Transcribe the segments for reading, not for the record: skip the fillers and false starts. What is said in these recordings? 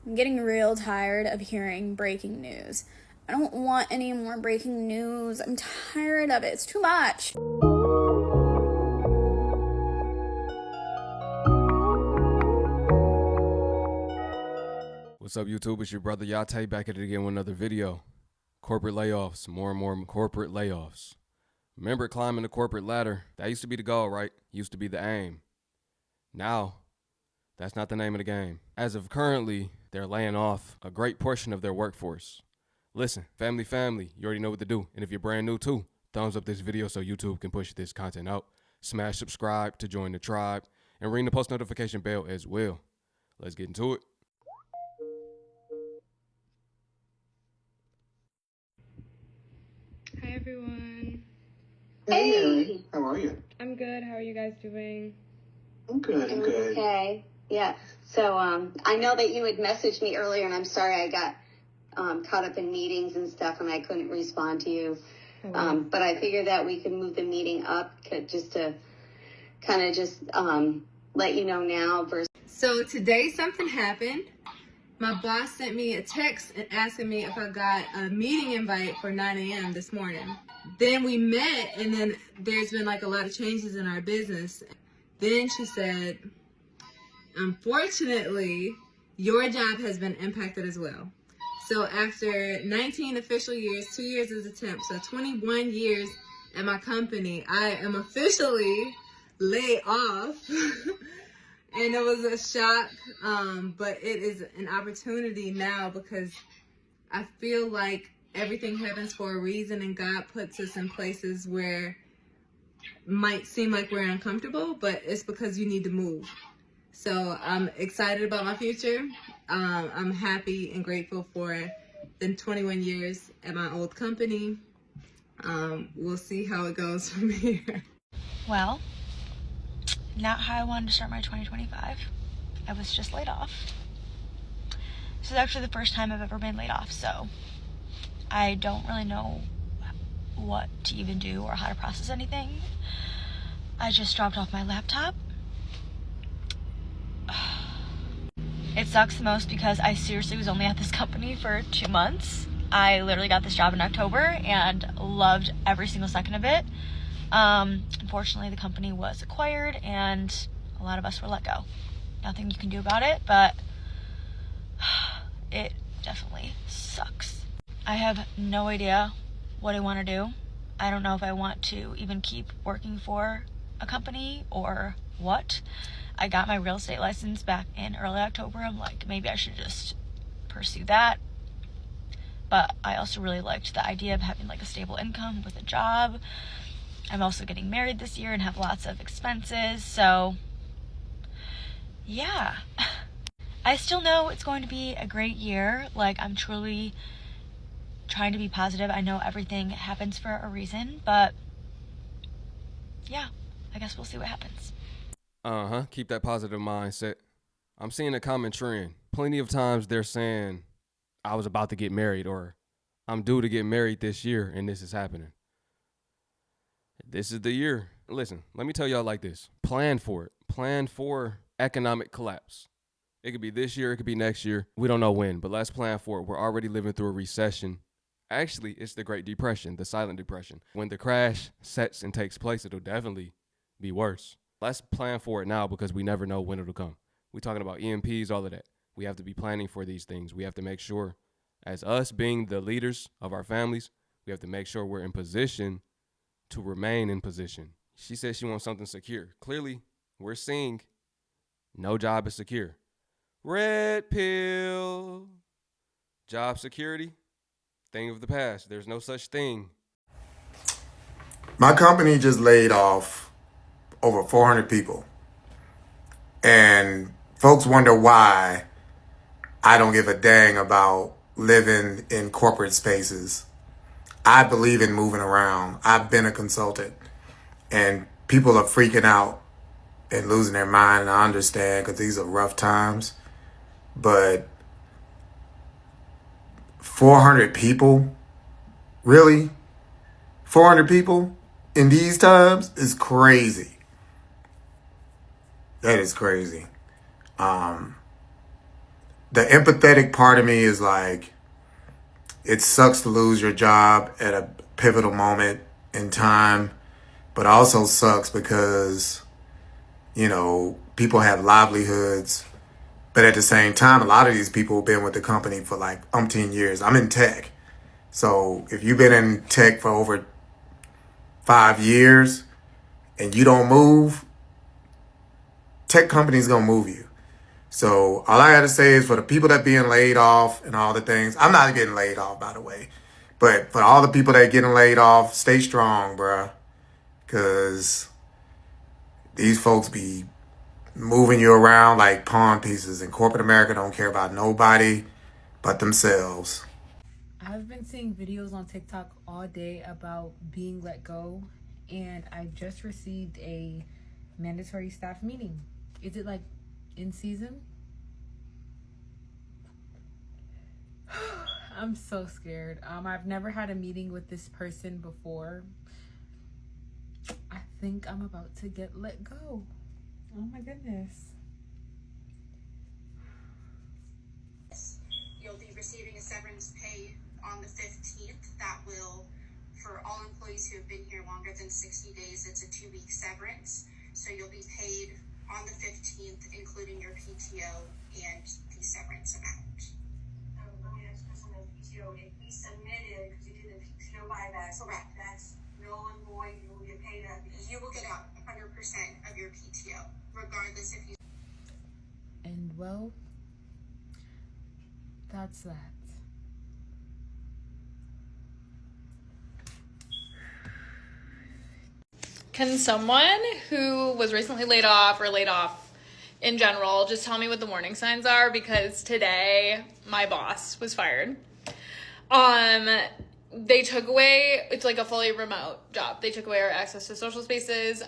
I'm getting real tired of hearing breaking news. I don't want any more breaking news. I'm tired of it. It's too much. What's up, YouTube? It's your brother Yate back at it again with another video. Corporate layoffs, more and more corporate layoffs. Remember climbing the corporate ladder? That used to be the goal, right? Used to be the aim. Now, that's not the name of the game. As of currently, they're laying off a great portion of their workforce. Listen, family, you already know what to do. And if you're brand new too, thumbs up this video so YouTube can push this content out. Smash subscribe to join the tribe and ring the post notification bell as well. Let's get into it. Hi everyone. Hey, how are you? I'm good. How are you guys doing? I'm good. Okay. Yeah. So I know that you had messaged me earlier, and I'm sorry I got caught up in meetings and stuff, and I couldn't respond to you. But I figured that we could move the meeting up just to kind of just let you know now. So today something happened. My boss sent me a text and asking me if I got a meeting invite for 9 a.m. this morning. Then we met, and then there's been like a lot of changes in our business. Then she said, unfortunately, your job has been impacted as well. So after 19 official years, 2 years as a temp, so 21 years at my company, I am officially laid off. And it was a shock, but it is an opportunity now because I feel like everything happens for a reason, and God puts us in places where might seem like we're uncomfortable, but it's because you need to move. So I'm excited about my future. I'm happy and grateful for the 21 years at my old company. We'll see how it goes from here. Well, not how I wanted to start my 2025. I was just laid off. This is actually the first time I've ever been laid off, so I don't really know what to even do or how to process anything. I just dropped off my laptop. It sucks the most because I seriously was only at this company for 2 months. I literally got this job in October and loved every single second of it. Unfortunately, the company was acquired and a lot of us were let go. Nothing you can do about it, but it definitely sucks. I have no idea what I want to do. I don't know if I want to even keep working for a company or what. I got my real estate license back in early October. I'm like, maybe I should just pursue that. But I also really liked the idea of having like a stable income with a job. I'm also getting married this year and have lots of expenses, so yeah. I still know it's going to be a great year. Like, I'm truly trying to be positive. I know everything happens for a reason, but yeah, I guess we'll see what happens. Keep that positive mindset. I'm seeing a common trend. Plenty of times they're saying, I was about to get married, or I'm due to get married this year, and this is happening. This is the year. Listen, let me tell y'all like this. Plan for it. Plan for economic collapse. It could be this year. It could be next year. We don't know when, but let's plan for it. We're already living through a recession. Actually, it's the Great Depression, the silent depression. When the crash sets and takes place, it'll definitely be worse. Let's plan for it now because we never know when it'll come. We're talking about EMPs, all of that. We have to be planning for these things. We have to make sure, as us being the leaders of our families, we have to make sure we're in position to remain in position. She said she wants something secure. Clearly, we're seeing no job is secure. Red pill. Job security, thing of the past. There's no such thing. My company just laid off over 400 people. And folks wonder why I don't give a dang about living in corporate spaces. I believe in moving around. I've been a consultant, and people are freaking out and losing their mind, and I understand because these are rough times. But 400 people? Really? 400 people in these times is crazy. That is crazy. the empathetic part of me is like, it sucks to lose your job at a pivotal moment in time, but also sucks because, people have livelihoods. But at the same time, a lot of these people have been with the company for like umpteen years. I'm in tech. So if you've been in tech for over 5 years and you don't move, tech company's gonna move you. So all I gotta say is for the people that being laid off and all the things, I'm not getting laid off, by the way. But for all the people that are getting laid off, stay strong, bruh. Cause these folks be moving you around like pawn pieces, and corporate America don't care about nobody but themselves. I've been seeing videos on TikTok all day about being let go, and I just received a mandatory staff meeting. Is it like in season? I'm so scared. I've never had a meeting with this person before. I think I'm about to get let go. Oh my goodness. You'll be receiving a severance pay on the 15th. That will, for all employees who have been here longer than 60 days, it's a 2-week severance. So you'll be paid on the 15th, including your PTO and the severance amount. Let me ask you something. PTO, if we submitted, because you did the PTO buyback, Correct. that's null and void, you will get paid up. You will get out 100% of your PTO, regardless if you. And well, that's that. Can someone who was recently laid off or laid off in general just tell me what the warning signs are? Because today my boss was fired. They took away, it's like a fully remote job. They took away our access to social spaces.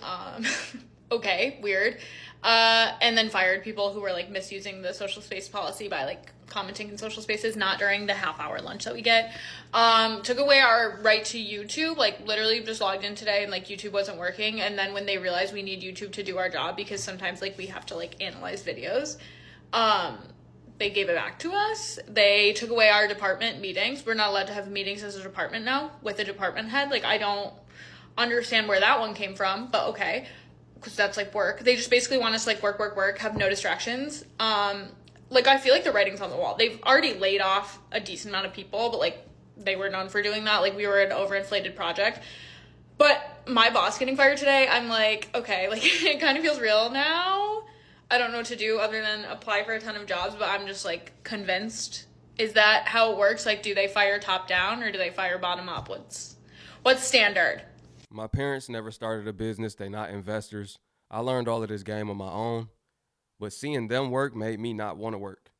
Okay, weird. And then fired people who were like misusing the social space policy by like commenting in social spaces, not during the half-hour lunch that we get. Took away our right to YouTube, like literally just logged in today and like YouTube wasn't working. And then when they realized we need YouTube to do our job, because sometimes like we have to like analyze videos, they gave it back to us. They took away our department meetings. We're not allowed to have meetings as a department now with a department head. Like, I don't understand where that one came from, but okay, because that's like work. They just basically want us to like work, have no distractions. Like, I feel like the writing's on the wall. They've already laid off a decent amount of people, but like they were known for doing that. Like, we were an overinflated project. But my boss getting fired today, I'm like, okay, like it kind of feels real now. I don't know what to do other than apply for a ton of jobs, but I'm just like convinced. Is that how it works? Like, do they fire top down or do they fire bottom up? What's standard? My parents never started a business. They not investors. I learned all of this game on my own, but seeing them work made me not want to work.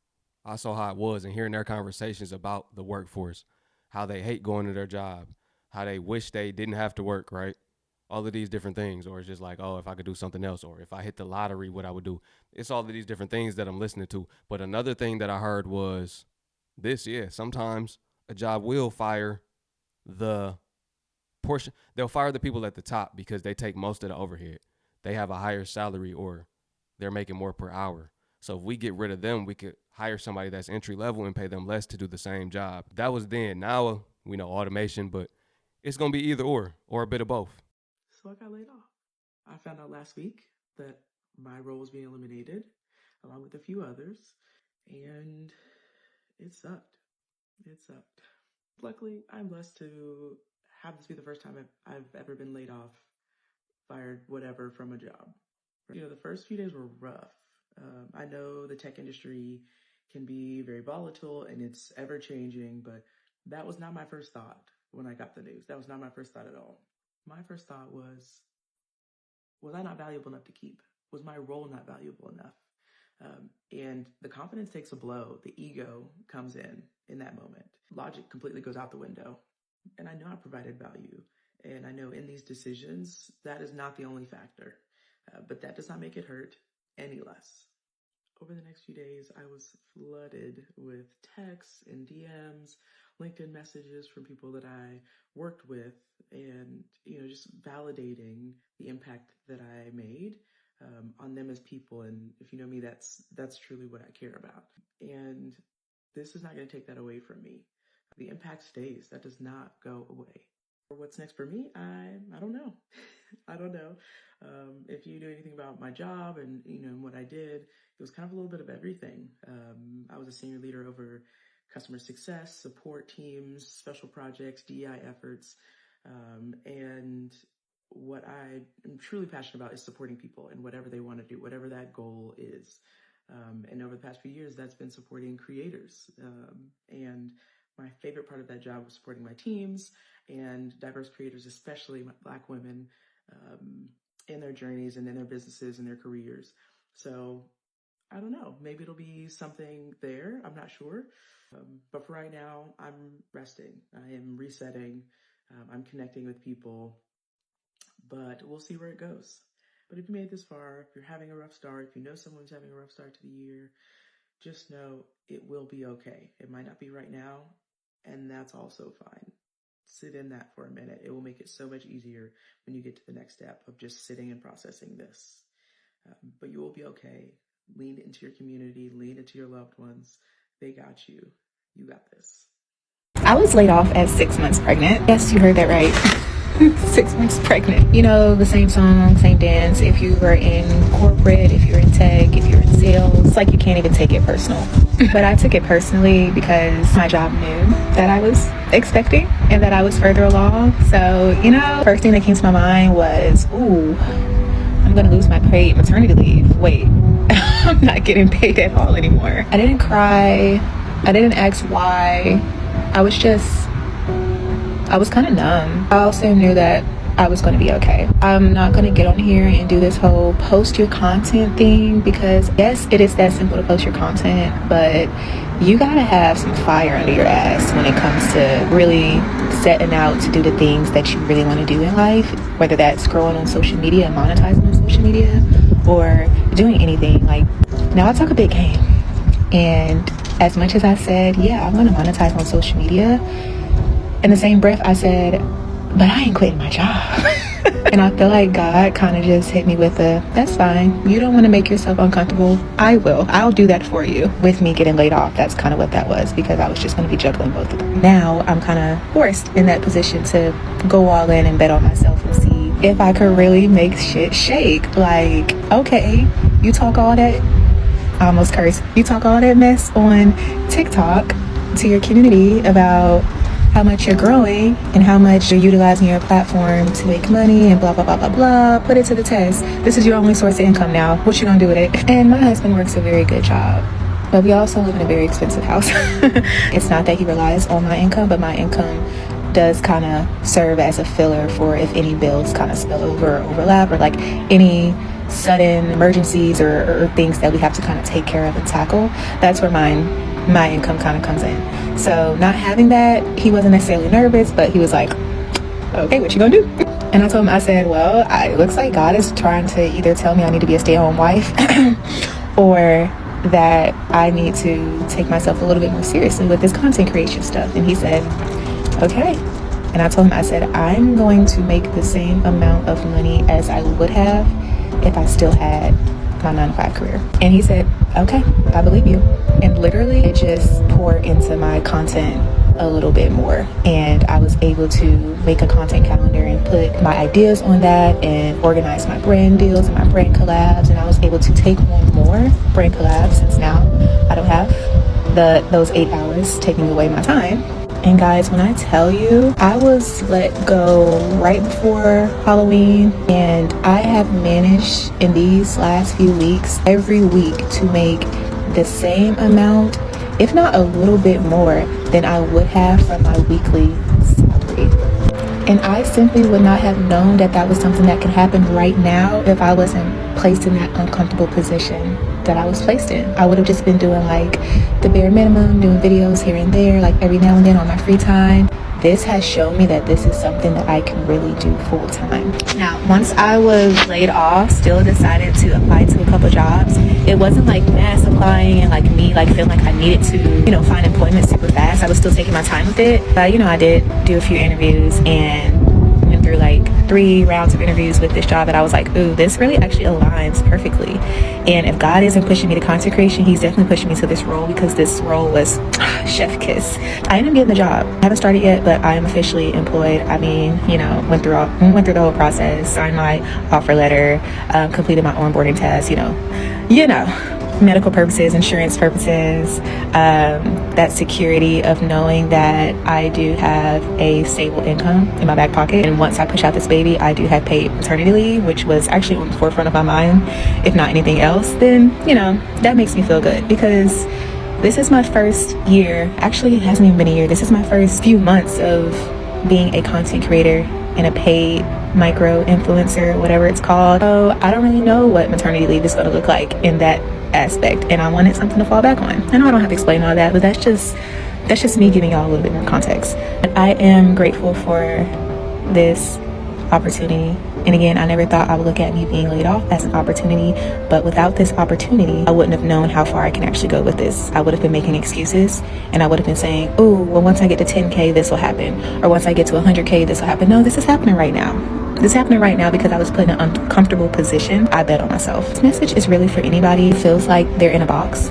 I saw how it was and hearing their conversations about the workforce, how they hate going to their job, how they wish they didn't have to work, right? All of these different things, or it's just like, oh, if I could do something else, or if I hit the lottery, what I would do. It's all of these different things that I'm listening to. But another thing that I heard was this, sometimes a job will fire the portion. They'll fire the people at the top because they take most of the overhead. They have a higher salary or they're making more per hour. So if we get rid of them, we could hire somebody that's entry level and pay them less to do the same job. That was then. Now we know automation, but it's going to be either or a bit of both. So I got laid off. I found out last week that my role was being eliminated, along with a few others, and it sucked. Luckily, I'm blessed to have this be the first time I've ever been laid off, fired, whatever, from a job. The first few days were rough. I know the tech industry can be very volatile and it's ever changing, but that was not my first thought when I got the news. That was not my first thought at all. My first thought was I not valuable enough to keep? Was my role not valuable enough? And the confidence takes a blow. The ego comes in that moment. Logic completely goes out the window. And I know I provided value. And I know in these decisions, that is not the only factor. But that does not make it hurt any less. Over the next few days, I was flooded with texts and DMs, LinkedIn messages from people that I worked with, and just validating the impact that I made, on them as people. And if you know me, that's truly what I care about. And this is not going to take that away from me. The impact stays. That does not go away. What's next for me? I don't know. I don't know. If you knew anything about my job and what I did, it was kind of a little bit of everything. I was a senior leader over customer success, support teams, special projects, DEI efforts, and what I am truly passionate about is supporting people in whatever they want to do, whatever that goal is. And over the past few years, that's been supporting creators. And my favorite part of that job was supporting my teams and diverse creators, especially Black women, in their journeys and in their businesses and their careers. So I don't know, maybe it'll be something there. I'm not sure. But for right now, I'm resting. I am resetting. I'm connecting with people, but we'll see where it goes. But if you made it this far, if you're having a rough start, if you know someone who's having a rough start to the year, just know it will be okay. It might not be right now, and that's also fine. Sit in that for a minute. It will make it so much easier when you get to the next step of just sitting and processing this. But you will be okay. Lean into your community, lean into your loved ones. They got you. You got this. I was laid off at 6 months pregnant. Yes, you heard that right. 6 months pregnant. You know, the same song, same dance. If you were in corporate, if you're in tech, if you're in sales, it's like you can't even take it personal. But I took it personally because my job knew that I was expecting and that I was further along. So, first thing that came to my mind was, ooh, I'm gonna lose my paid maternity leave. Wait, I'm not getting paid at all anymore. I didn't cry. I didn't ask why. I was kind of numb. I also knew that I was going to be okay. I'm not going to get on here and do this whole post your content thing because yes, it is that simple to post your content, but you gotta have some fire under your ass when it comes to really setting out to do the things that you really want to do in life, whether that's growing on social media and monetizing on social media or doing anything. Like, now I talk a big game, and as much as I said, yeah, I'm going to monetize on social media, in the same breath I said, but I ain't quitting my job. And I feel like God kind of just hit me with that's fine. You don't want to make yourself uncomfortable. I will. I'll do that for you. With me getting laid off, that's kind of what that was, because I was just going to be juggling both of them. Now I'm kind of forced in that position to go all in and bet on myself and see if I could really make shit shake. Like, okay, you talk all that, I almost cursed. You talk all that mess on TikTok to your community about how much you're growing and how much you're utilizing your platform to make money and blah, blah, blah, blah, blah. Put it to the test. This is your only source of income now. What you gonna do with it? And my husband works a very good job, but we also live in a very expensive house. It's not that he relies on my income, but my income does kind of serve as a filler for if any bills kind of spill over or overlap, or like any sudden emergencies or things that we have to kind of take care of and tackle. That's where my income kind of comes in. So not having that, he wasn't necessarily nervous, but he was like, okay, what you gonna do? And I told him, I said, well, it looks like God is trying to either tell me I need to be a stay-at-home wife or that I need to take myself a little bit more seriously with this content creation stuff. And he said, okay. And I told him, I said, I'm going to make the same amount of money as I would have if I still had my 9-to-5 career. And he said, okay, I believe you. And literally it just poured into my content a little bit more, and I was able to make a content calendar and put my ideas on that and organize my brand deals and my brand collabs, and I was able to take on more brand collabs since now I don't have those 8 hours taking away my time. And guys, when I tell you, I was let go right before Halloween, and I have managed in these last few weeks, every week, to make the same amount, if not a little bit more, than I would have from my weekly salary. And I simply would not have known that that was something that could happen right now if I wasn't placed in that uncomfortable position that I was placed in. I would have just been doing like the bare minimum, doing videos here and there, like every now and then on my free time. This has shown me that this is something that I can really do full time. Now, once I was laid off, still decided to apply to a couple jobs. It wasn't like mass applying and like me like feeling like I needed to, find employment super fast. I was still taking my time with it. But, I did do a few interviews and went through through like 3 rounds of interviews with this job that I was like, ooh, this really actually aligns perfectly. And if God isn't pushing me to content creation, he's definitely pushing me to this role, because this role was chef kiss. I ended up getting the job. I haven't started yet, but I am officially employed. I mean, you know, went through the whole process, signed my offer letter, completed my onboarding test, you know, medical purposes, insurance purposes, that security of knowing that I do have a stable income in my back pocket. And once I push out this baby, I do have paid maternity leave, which was actually on the forefront of my mind, if not anything else. Then, you know, that makes me feel good, because this is my first year. Actually, it hasn't even been a year. This is my first few months of being a content creator and a paid micro influencer, whatever it's called. So I don't really know what maternity leave is going to look like in that aspect, and I wanted something to fall back on. I know I don't have to explain all that, but that's just me giving y'all a little bit more context. I am grateful for this opportunity. And again, I never thought I would look at me being laid off as an opportunity, but without this opportunity, I wouldn't have known how far I can actually go with this. I would have been making excuses, and I would have been saying, oh, well, once I get to 10K, this will happen. Or once I get to 100K, this will happen. No, this is happening right now. This is happening right now because I was put in an uncomfortable position. I bet on myself. This message is really for anybody who feels like they're in a box,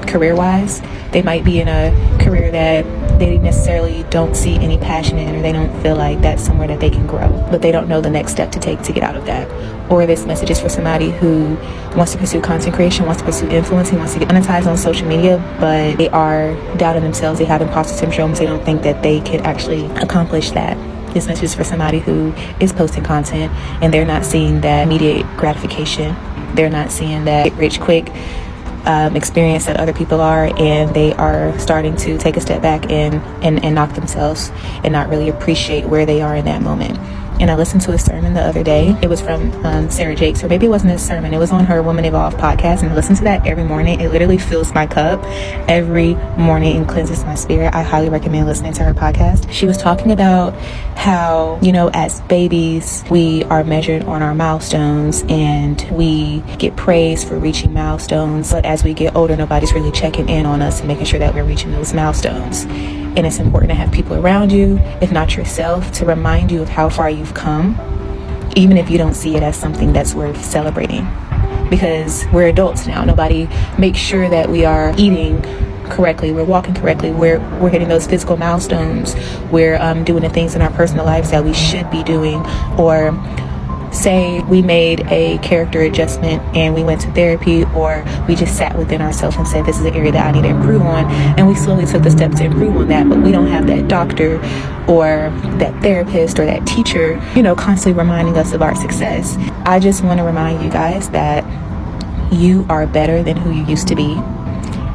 career-wise. They might be in a career that they necessarily don't see any passion in, or they don't feel like that's somewhere that they can grow, but they don't know the next step to take to get out of that. Or this message is for somebody who wants to pursue content creation, wants to pursue influencing, wants to get monetized on social media, but they are doubting themselves. They have imposter syndrome. They don't think that they could actually accomplish that. This message is for somebody who is posting content and they're not seeing that immediate gratification. They're not seeing that get rich quick experience that other people are, and they are starting to take a step back and knock themselves and not really appreciate where they are in that moment. And I listened to a sermon the other day. It was from Sarah Jakes, or maybe it wasn't a sermon. It was on her Woman Evolve podcast, and I listen to that every morning. It literally fills my cup every morning and cleanses my spirit. I highly recommend listening to her podcast. She was talking about how, you know, as babies, we are measured on our milestones and we get praised for reaching milestones. But as we get older, nobody's really checking in on us and making sure that we're reaching those milestones. And it's important to have people around you, if not yourself, to remind you of how far you've come, even if you don't see it as something that's worth celebrating. Because we're adults now. Nobody makes sure that we are eating correctly, we're walking correctly, we're hitting those physical milestones, we're doing the things in our personal lives that we should be doing, or say we made a character adjustment and we went to therapy, or we just sat within ourselves and said, this is an area that I need to improve on, and we slowly took the step to improve on that, but we don't have that doctor or that therapist or that teacher, you know, constantly reminding us of our success. I just want to remind you guys that you are better than who you used to be.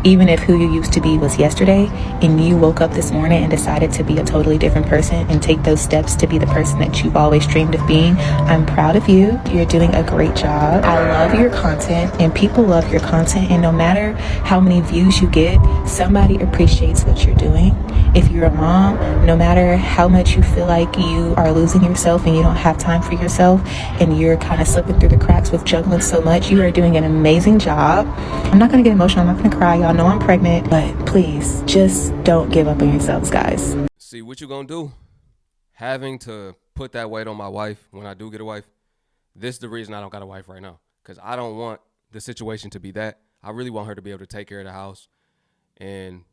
Even if who you used to be was yesterday, and you woke up this morning and decided to be a totally different person and take those steps to be the person that you've always dreamed of being, I'm proud of you. You're doing a great job. I love your content, and people love your content, and no matter how many views you get, somebody appreciates what you're doing. If you're a mom, no matter how much you feel like you are losing yourself and you don't have time for yourself and you're kind of slipping through the cracks with juggling so much, you are doing an amazing job. I'm not going to get emotional. I'm not going to cry. Y'all know I'm pregnant, but please just don't give up on yourselves, guys. See what you gonna do? Having to put that weight on my wife when I do get a wife, this is the reason I don't got a wife right now, because I don't want the situation to be that. I really want her to be able to take care of the house and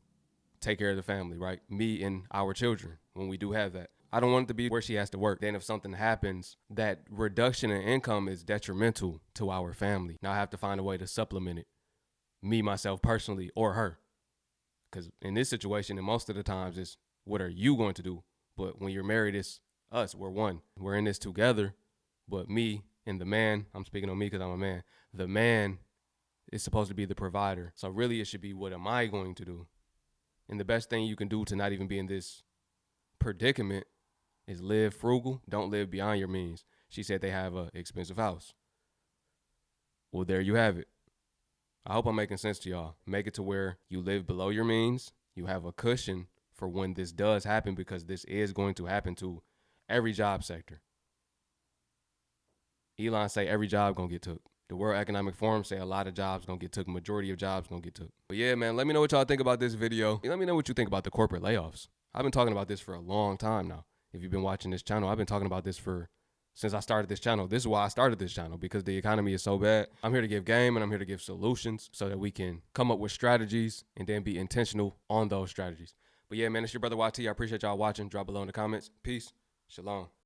take care of the family, right? Me and our children when we do have that. I don't want it to be where she has to work. Then if something happens, that reduction in income is detrimental to our family. Now I have to find a way to supplement it. Me, myself personally, or her. Because in this situation, and most of the times, it's what are you going to do? But when you're married, it's us. We're one. We're in this together. But me and the man, I'm speaking on me because I'm a man, the man is supposed to be the provider. So really it should be, what am I going to do? And the best thing you can do to not even be in this predicament is live frugal. Don't live beyond your means. She said they have an expensive house. Well, there you have it. I hope I'm making sense to y'all. Make it to where you live below your means. You have a cushion for when this does happen, because this is going to happen to every job sector. Elon say every job gonna get took. The World Economic Forum say a lot of jobs gonna get took. Majority of jobs gonna get took. But yeah, man, let me know what y'all think about this video. Let me know what you think about the corporate layoffs. I've been talking about this for a long time now. If you've been watching this channel, I've been talking about this since I started this channel. This is why I started this channel, because the economy is so bad. I'm here to give game and I'm here to give solutions so that we can come up with strategies and then be intentional on those strategies. But yeah, man, it's your brother YT. I appreciate y'all watching. Drop below in the comments. Peace. Shalom.